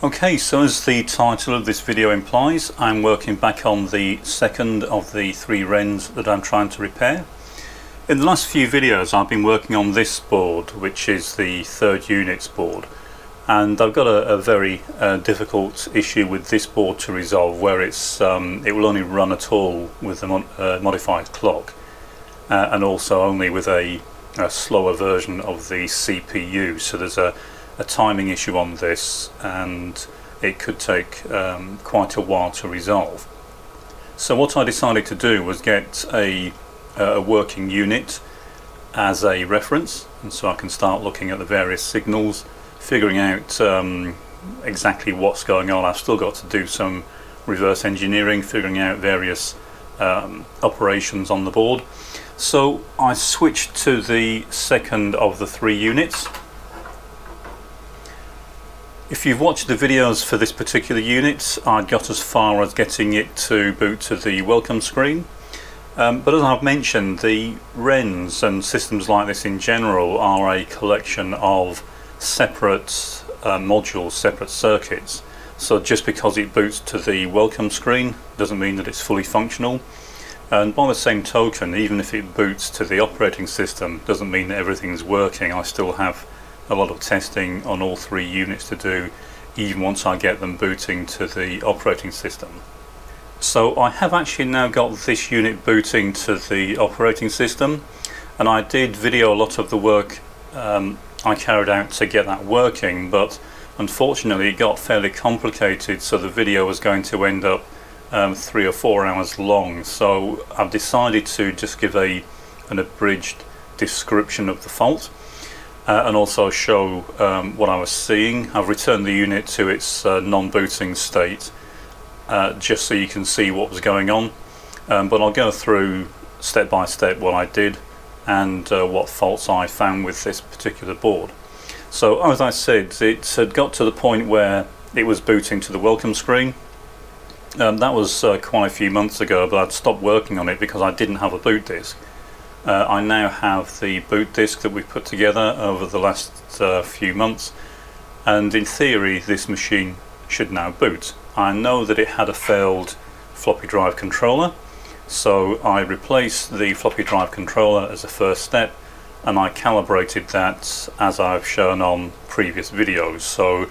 Okay, so as the title of this video implies, I'm working back on the second of the three Wrens that I'm trying to repair. In the last few videos I've been working on this board, which is the third units board, and I've got a very difficult issue with this board to resolve, where it will only run at all with a modified clock, and also only with a slower version of the CPU. So there's a timing issue on this, and it could take quite a while to resolve. So what I decided to do was get a working unit as a reference, and so I can start looking at the various signals, figuring out exactly what's going on. I've still got to do some reverse engineering, figuring out various operations on the board. So I switched to the second of the three units. If you've watched the videos for this particular unit, I got as far as getting it to boot to the welcome screen. But as I've mentioned, the Wrens and systems like this in general are a collection of separate modules, separate circuits. So just because it boots to the welcome screen doesn't mean that it's fully functional. And by the same token, even if it boots to the operating system, doesn't mean that everything's working. I still have a lot of testing on all three units to do, even once I get them booting to the operating system. So I have actually now got this unit booting to the operating system, and I did video a lot of the work I carried out to get that working, but unfortunately it got fairly complicated, so the video was going to end up 3 or 4 hours long. So I've decided to just give an abridged description of the fault, and also show what I was seeing. I've returned the unit to its non-booting state, just so you can see what was going on, but I'll go through step by step what I did and what faults I found with this particular board. So as I said, it had got to the point where it was booting to the welcome screen. That was quite a few months ago, but I'd stopped working on it because I didn't have a boot disk. I now have the boot disk that we've put together over the last few months, and in theory this machine should now boot. I know that it had a failed floppy drive controller, so I replaced the floppy drive controller as a first step, and I calibrated that as I've shown on previous videos. So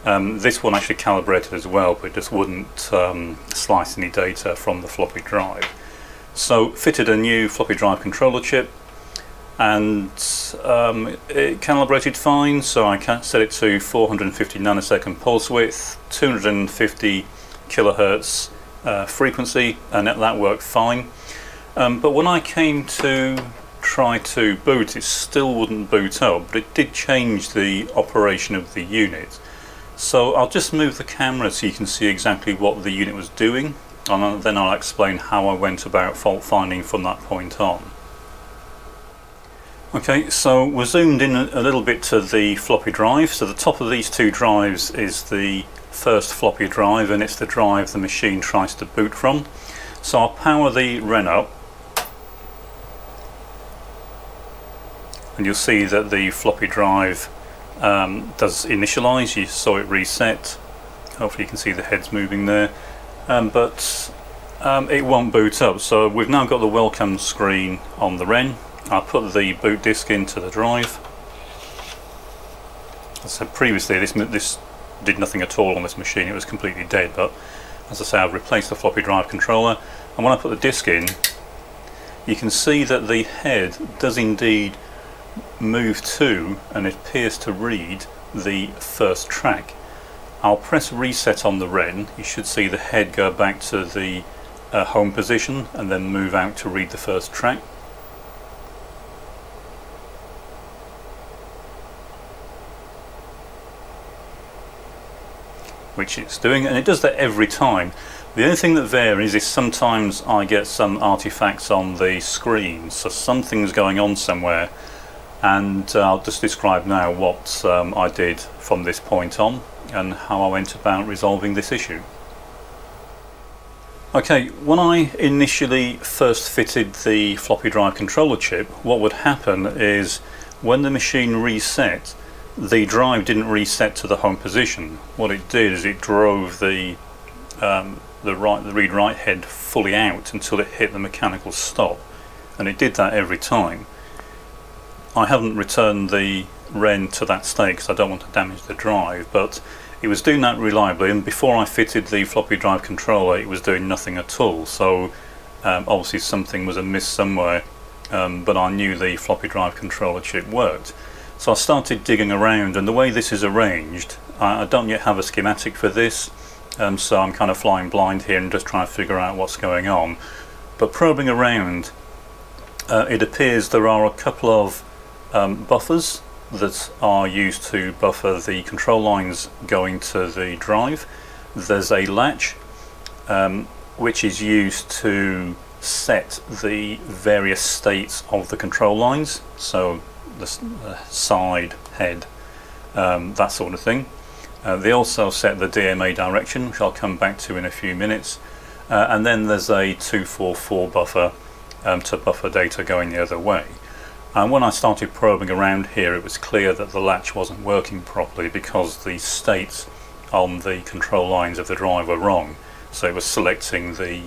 this one actually calibrated as well, but it just wouldn't slice any data from the floppy drive. So fitted a new floppy drive controller chip, and it calibrated fine. So I set it to 450 nanosecond pulse width, 250 kilohertz frequency, and that worked fine. But when I came to try to boot, it still wouldn't boot up, but it did change the operation of the unit. So I'll just move the camera so you can see exactly what the unit was doing, and then I'll explain how I went about fault finding from that point on. Okay, so we're zoomed in a little bit to the floppy drive. So the top of these two drives is the first floppy drive, and it's the drive the machine tries to boot from. So I'll power the Wren up, and you'll see that the floppy drive does initialize. You saw it reset. Hopefully you can see the heads moving there. But it won't boot up. So we've now got the welcome screen on the Wren. I put the boot disk into the drive. As I said previously, this did nothing at all on this machine. It was completely dead, but as I say, I've replaced the floppy drive controller, and when I put the disk in, you can see that the head does indeed move to, and it appears to read, the first track. I'll press reset on the Wren. You should see the head go back to the home position and then move out to read the first track. Which it's doing, and it does that every time. The only thing that varies is sometimes I get some artifacts on the screen, so something's going on somewhere, and I'll just describe now what I did from this point on and how I went about resolving this issue. Okay, when I initially first fitted the floppy drive controller chip, what would happen is when the machine reset, the drive didn't reset to the home position. What it did is it drove the read-write head fully out until it hit the mechanical stop, and it did that every time. I haven't returned the Wren to that state because I don't want to damage the drive, but it was doing that reliably, and before I fitted the floppy drive controller it was doing nothing at all. So obviously something was amiss somewhere, but I knew the floppy drive controller chip worked. So I started digging around, and the way this is arranged, I don't yet have a schematic for this, so I'm kind of flying blind here and just trying to figure out what's going on. But probing around, it appears there are a couple of buffers that are used to buffer the control lines going to the drive. There's a latch which is used to set the various states of the control lines, so the side, head, that sort of thing. They also set the DMA direction, which I'll come back to in a few minutes, and then there's a 244 buffer to buffer data going the other way. And when I started probing around here, it was clear that the latch wasn't working properly because the states on the control lines of the drive were wrong. So it was selecting the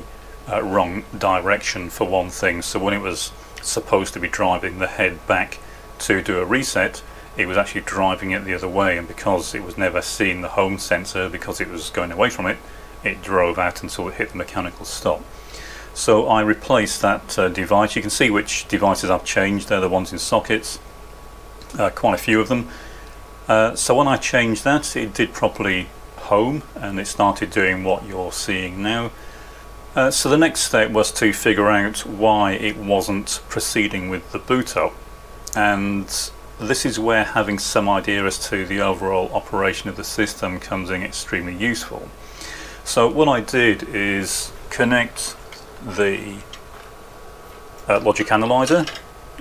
wrong direction for one thing. So when it was supposed to be driving the head back to do a reset, it was actually driving it the other way, and because it was never seeing the home sensor because it was going away from it, it drove out until it hit the mechanical stop. So I replaced that device. You can see which devices I've changed. They're the ones in sockets, quite a few of them. So when I changed that, it did properly home, and it started doing what you're seeing now. So the next step was to figure out why it wasn't proceeding with the boot up, and this is where having some idea as to the overall operation of the system comes in extremely useful. So what I did is connect the logic analyzer.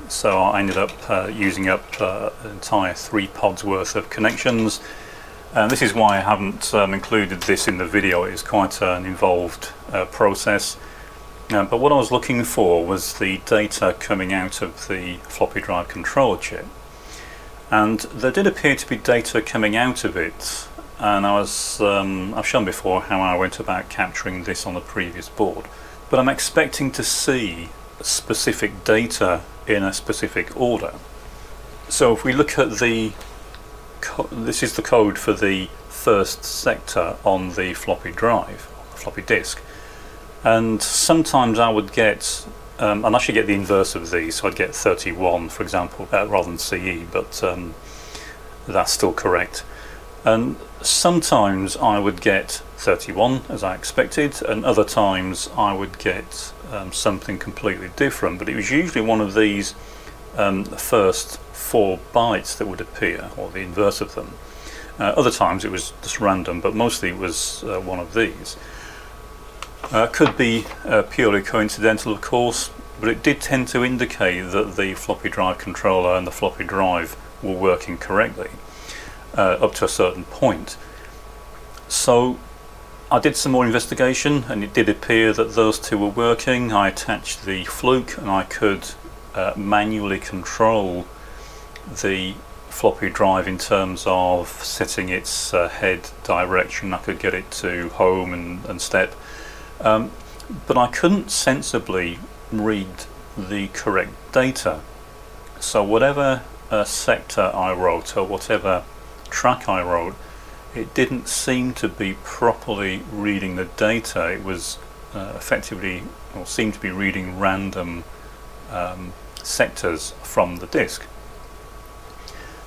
So I ended up using up an entire 3 pods worth of connections, and this is why I haven't included this in the video. It is quite an involved process, but what I was looking for was the data coming out of the floppy drive controller chip, and there did appear to be data coming out of it, and I've shown before how I went about capturing this on the previous board. But I'm expecting to see specific data in a specific order. So if we look at this is the code for the first sector on the floppy drive, floppy disk, and sometimes I would get, I'd actually get the inverse of these, so I'd get 31 for example, rather than CE, but that's still correct. And sometimes I would get 31 as I expected, and other times I would get something completely different, but it was usually one of these first 4 bytes that would appear, or the inverse of them. Other times it was just random, but mostly it was one of these. Could be purely coincidental, of course, but it did tend to indicate that the floppy drive controller and the floppy drive were working correctly up to a certain point. So I did some more investigation, and it did appear that those two were working. I attached the fluke, and I could manually control the floppy drive in terms of setting its head direction. I could get it to home and step, but I couldn't sensibly read the correct data. So whatever sector I wrote, or whatever track I wrote, it didn't seem to be properly reading the data. It was effectively, or seemed to be reading random sectors from the disk.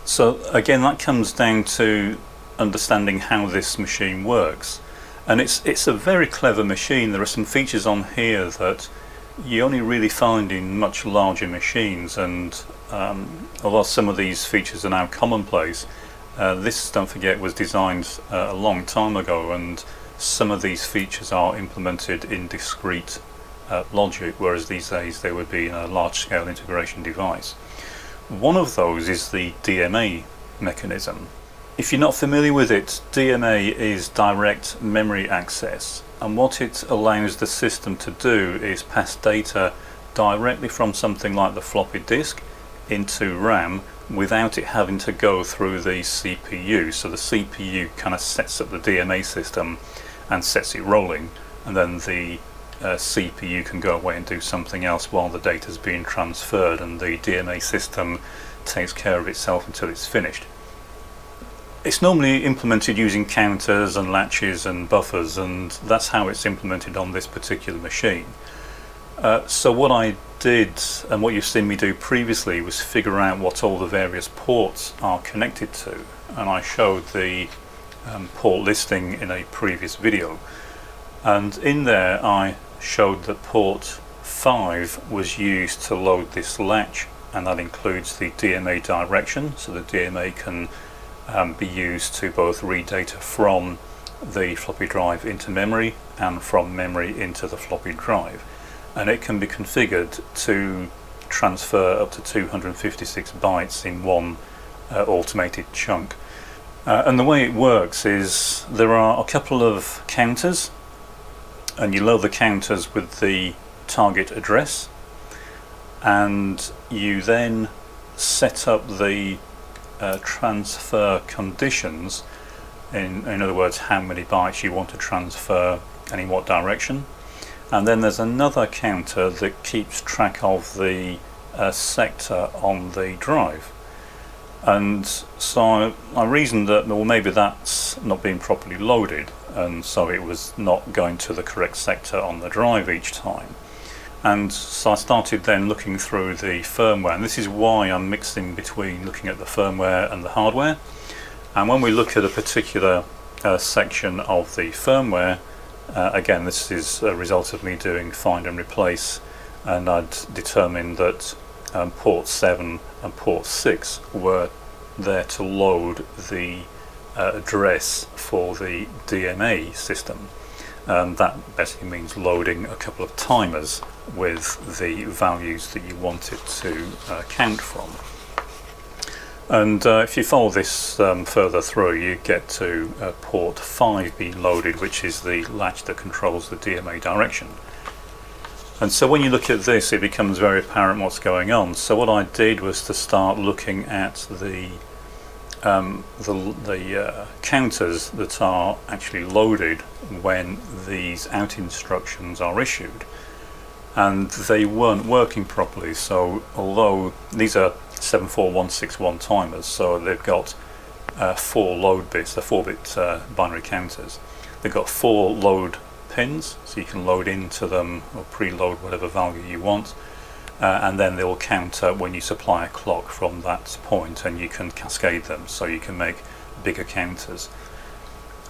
So again, that comes down to understanding how this machine works, and it's a very clever machine. There are some features on here that you only really find in much larger machines, and although some of these features are now commonplace, this, don't forget, was designed a long time ago, and some of these features are implemented in discrete logic, whereas these days they would be in a large-scale integration device. One of those is the DMA mechanism. If you're not familiar with it, DMA is direct memory access, and what it allows the system to do is pass data directly from something like the floppy disk into RAM without it having to go through the CPU. So the CPU kind of sets up the DMA system and sets it rolling, and then the CPU can go away and do something else while the data is being transferred, and the DMA system takes care of itself until it's finished. It's normally implemented using counters and latches and buffers, and that's how it's implemented on this particular machine. So what I did, and what you've seen me do previously, was figure out what all the various ports are connected to, and I showed the port listing in a previous video, and in there I showed that port 5 was used to load this latch, and that includes the DMA direction, so the DMA can be used to both read data from the floppy drive into memory and from memory into the floppy drive, and it can be configured to transfer up to 256 bytes in one automated chunk. And the way it works is there are a couple of counters, and you load the counters with the target address, and you then set up the transfer conditions, in other words how many bytes you want to transfer and in what direction. And then there's another counter that keeps track of the sector on the drive. And so I reasoned that, well, maybe that's not being properly loaded, and so it was not going to the correct sector on the drive each time. And so I started then looking through the firmware, and this is why I'm mixing between looking at the firmware and the hardware. And when we look at a particular section of the firmware, again, this is a result of me doing find and replace, and I'd determined that port 7 and port 6 were there to load the address for the DMA system. That basically means loading a couple of timers with the values that you wanted to count from. And if you follow this further through, you get to port 5 being loaded, which is the latch that controls the DMA direction. And so when you look at this, it becomes very apparent what's going on. So what I did was to start looking at the counters that are actually loaded when these out instructions are issued, and they weren't working properly. So although these are 74161 timers, so they've got 4 load bits, they're 4-bit binary counters. They've got 4 load pins, so you can load into them or preload whatever value you want, and then they'll counter when you supply a clock from that point, and you can cascade them, so you can make bigger counters.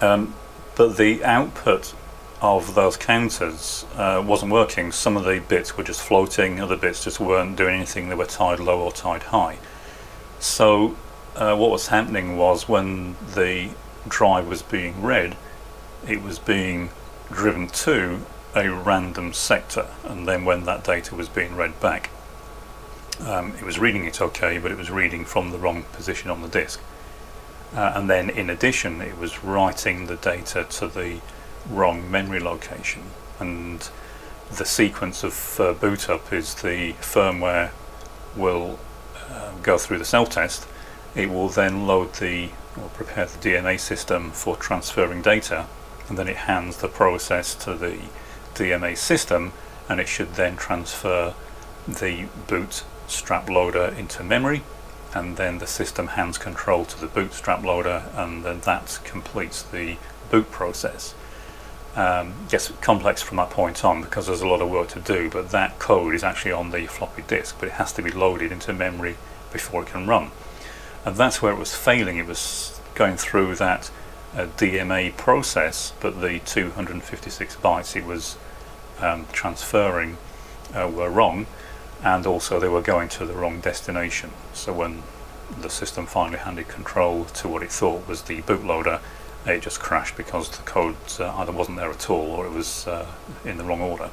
But the output of those counters wasn't working. Some of the bits were just floating, other bits just weren't doing anything, they were tied low or tied high. So what was happening was, when the drive was being read, it was being driven to a random sector, and then when that data was being read back, it was reading it okay, but it was reading from the wrong position on the disk. And then in addition, it was writing the data to the wrong memory location. And the sequence of boot up is the firmware will go through the self-test. It will then load or prepare the DMA system for transferring data, and then it hands the process to the DMA system, and it should then transfer the boot strap loader into memory, and then the system hands control to the boot strap loader, and then that completes the boot process. Gets complex from that point on because there's a lot of work to do, but that code is actually on the floppy disk, but it has to be loaded into memory before it can run. And that's where it was failing. It was going through that DMA process, but the 256 bytes it was transferring were wrong, and also they were going to the wrong destination. So when the system finally handed control to what it thought was the bootloader, it just crashed because the code either wasn't there at all, or it was in the wrong order.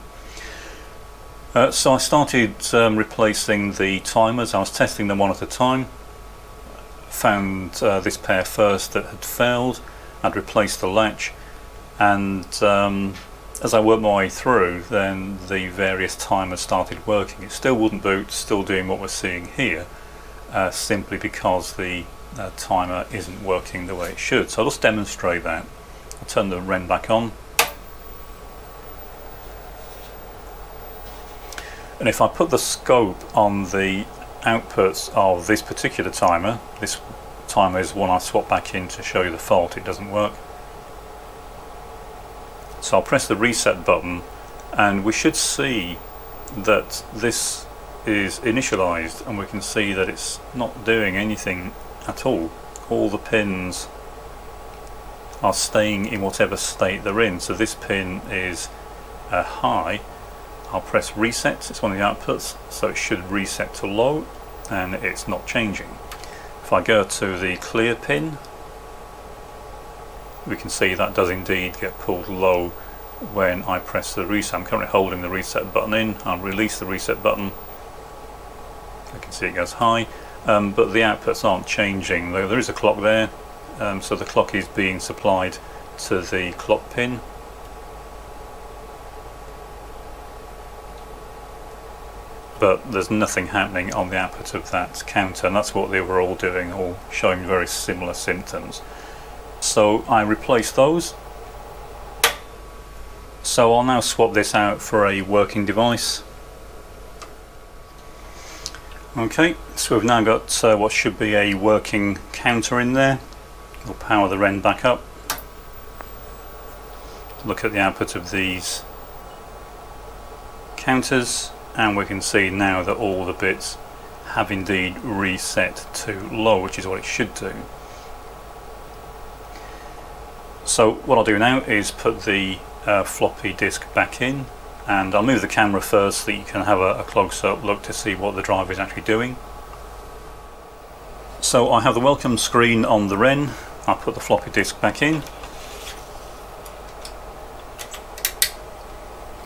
So I started replacing the timers. I was testing them one at a time. Found this pair first that had failed. I'd replaced the latch, and as I worked my way through, then the various timers started working. It still wouldn't boot, still doing what we're seeing here, simply because the timer isn't working the way it should. So I'll just demonstrate that. I'll turn the Wren back on, and if I put the scope on the outputs of this particular timer, this timer is one I swap back in to show you the fault, it doesn't work. So I'll press the reset button and we should see that this is initialized, and we can see that it's not doing anything at all. All the pins are staying in whatever state they're in. So this pin is high. I'll press reset, it's one of the outputs, so it should reset to low, and it's not changing. If I go to the clear pin, we can see that does indeed get pulled low when I press the reset. I'm currently holding the reset button in. I'll release the reset button. I can see it goes high, but the outputs aren't changing. There is a clock there, so the clock is being supplied to the clock pin. But there's nothing happening on the output of that counter, and that's what they were all doing, all showing very similar symptoms. So I replaced those. So I'll now swap this out for a working device. Okay, so we've now got what should be a working counter in there. We'll power the Wren back up. Look at the output of these counters, and we can see now that all the bits have indeed reset to low, which is what it should do. So what I'll do now is put the floppy disk back in, and I'll move the camera first so that you can have a close-up look to see what the drive is actually doing. So I have the welcome screen on the Wren. I'll put the floppy disk back in.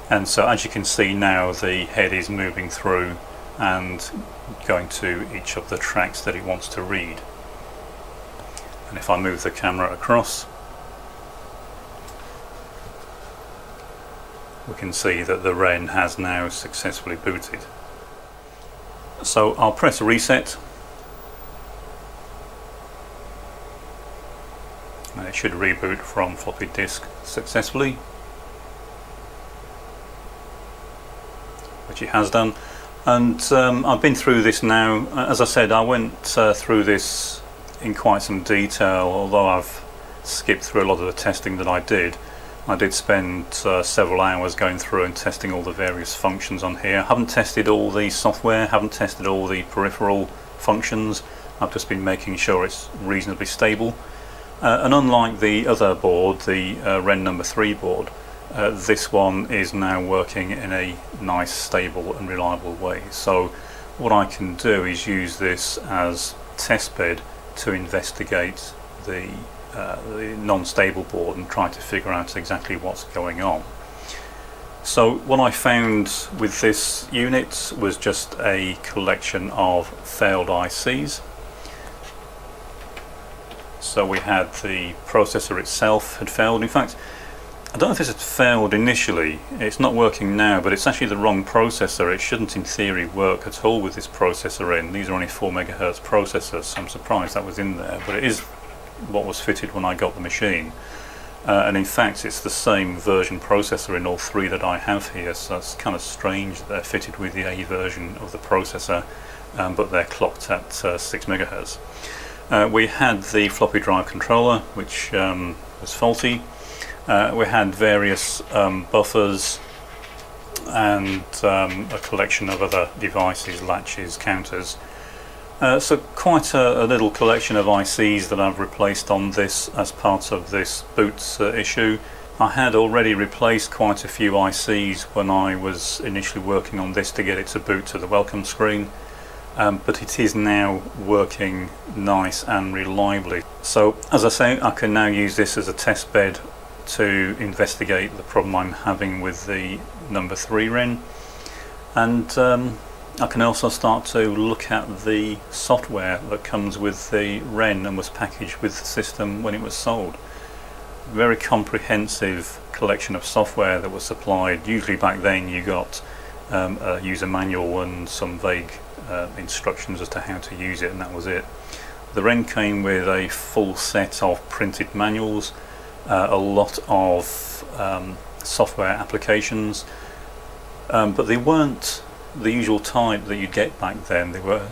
And so as you can see now, the head is moving through and going to each of the tracks that it wants to read. And if I move the camera across, we can see that the Wren has now successfully booted. So I'll press reset, and it should reboot from floppy disk successfully, which it has done. And I've been through this now. As I said, I went through this in quite some detail, although I've skipped through a lot of the testing that I did. I did spend several hours going through and testing all the various functions on here. I haven't tested all the software, haven't tested all the peripheral functions. I've just been making sure it's reasonably stable. And unlike the other board, the Wren number 3 board, this one is now working in a nice, stable and reliable way. So what I can do is use this as testbed to investigate the non-stable board and try to figure out exactly what's going on. So what I found with this unit was just a collection of failed ICs. So we had the processor itself had failed. In fact, I don't know if this had failed initially. It's not working now, but it's actually the wrong processor. It shouldn't in theory work at all with this processor in. These are only 4 MHz processors, so I'm surprised that was in there, but it is what was fitted when I got the machine. And in fact it's the same version processor in all 3 that I have here, so that's kind of strange that they're fitted with the A version of the processor, but they're clocked at 6 MHz. We had the floppy drive controller, which was faulty. We had various buffers and a collection of other devices, latches, counters. So quite a little collection of ICs that I've replaced on this as part of this boot issue. I had already replaced quite a few ICs when I was initially working on this to get it to boot to the welcome screen, but it is now working nice and reliably. So as I say, I can now use this as a test bed to investigate the problem I'm having with the number 3 Wren, and I can also start to look at the software that comes with the Wren and was packaged with the system when it was sold. Very comprehensive collection of software that was supplied. Usually back then you got a user manual and some vague instructions as to how to use it, and that was it. The Wren came with a full set of printed manuals, a lot of software applications, but they weren't the usual type that you'd get back then. They were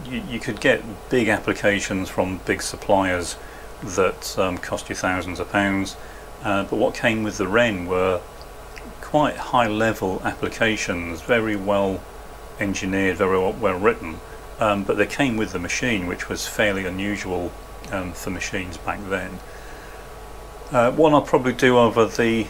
you could get big applications from big suppliers that cost you thousands of pounds, but what came with the Wren were quite high level applications, very well engineered, very well written, but they came with the machine, which was fairly unusual for machines back then. What I'll probably do over the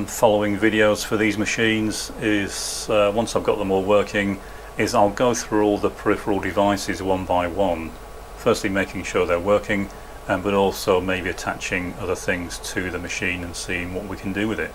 following videos for these machines is, once I've got them all working, is I'll go through all the peripheral devices one by one, firstly making sure they're working, but also maybe attaching other things to the machine and seeing what we can do with it.